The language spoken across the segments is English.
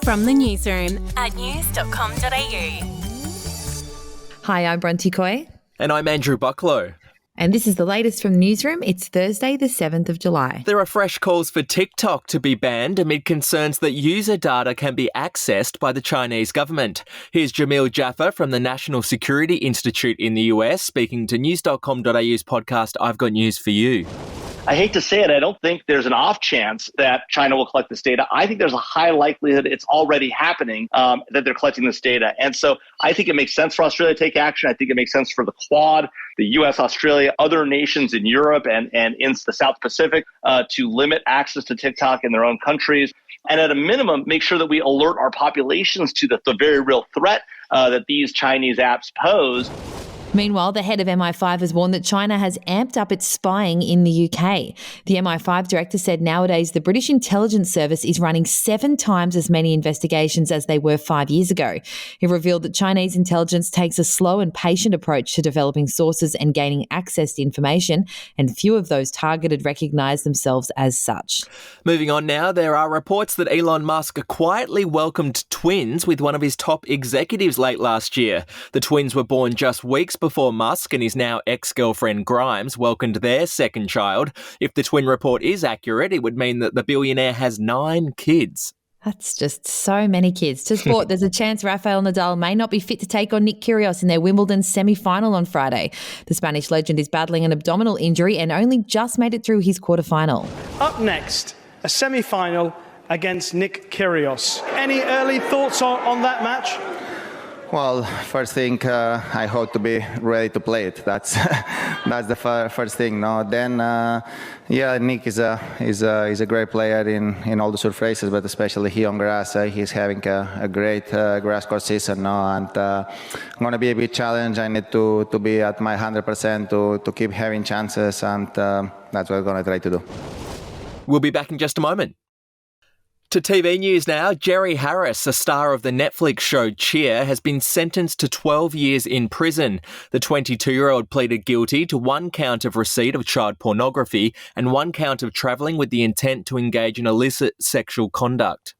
From the Newsroom at news.com.au. Hi, I'm Bronte Coy. And I'm Andrew Bucklow. And this is the latest from Newsroom. It's Thursday, the 7th of July. There are fresh calls for TikTok to be banned amid concerns that user data can be accessed by the Chinese government. Here's Jamil Jaffer from the National Security Institute in the US speaking to news.com.au's podcast, I've Got News for You. I hate to say it, I don't think there's an off chance that China will collect this data. I think there's a high likelihood it's already happening, that they're collecting this data. And so I think it makes sense for Australia to take action. I think it makes sense for the Quad, the US, Australia, other nations in Europe and in the South Pacific to limit access to TikTok in their own countries. And at a minimum, make sure that we alert our populations to the very real threat that these Chinese apps pose. Meanwhile, the head of MI5 has warned that China has amped up its spying in the UK. The MI5 director said nowadays the British intelligence service is running 7 times as many investigations as they were 5 years ago. He revealed that Chinese intelligence takes a slow and patient approach to developing sources and gaining access to information, and few of those targeted recognise themselves as such. Moving on now, there are reports that Elon Musk quietly welcomed twins with one of his top executives late last year. The twins were born just weeks before Musk and his now ex-girlfriend Grimes welcomed their second child. If the twin report is accurate, it would mean that the billionaire has 9 kids. That's just so many kids. To sport, there's a chance Rafael Nadal may not be fit to take on Nick Kyrgios in their Wimbledon semi-final on Friday. The Spanish legend is battling an abdominal injury and only just made it through his quarterfinal. Up next, a semi-final against Nick Kyrgios. Any early thoughts on that match? Well, first thing, I hope to be ready to play it. That's the first thing. No, then Nick is a great player in all the surfaces, but especially here on grass. He's having a great grass court season now, and going to be a big challenge. I need to be at my 100% to keep having chances, and that's what I'm going to try to do. We'll be back in just a moment. To TV news now, Jerry Harris, a star of the Netflix show Cheer, has been sentenced to 12 years in prison. The 22-year-old pleaded guilty to 1 count of receipt of child pornography and 1 count of travelling with the intent to engage in illicit sexual conduct.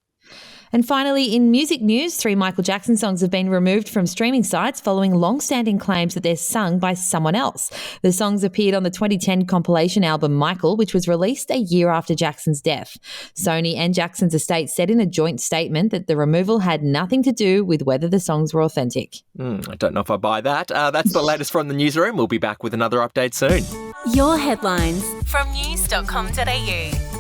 And finally, in music news, 3 Michael Jackson songs have been removed from streaming sites following long-standing claims that they're sung by someone else. The songs appeared on the 2010 compilation album Michael, which was released a year after Jackson's death. Sony and Jackson's estate said in a joint statement that the removal had nothing to do with whether the songs were authentic. I don't know if I buy that. That's the latest from the Newsroom. We'll be back with another update soon. Your headlines from news.com.au.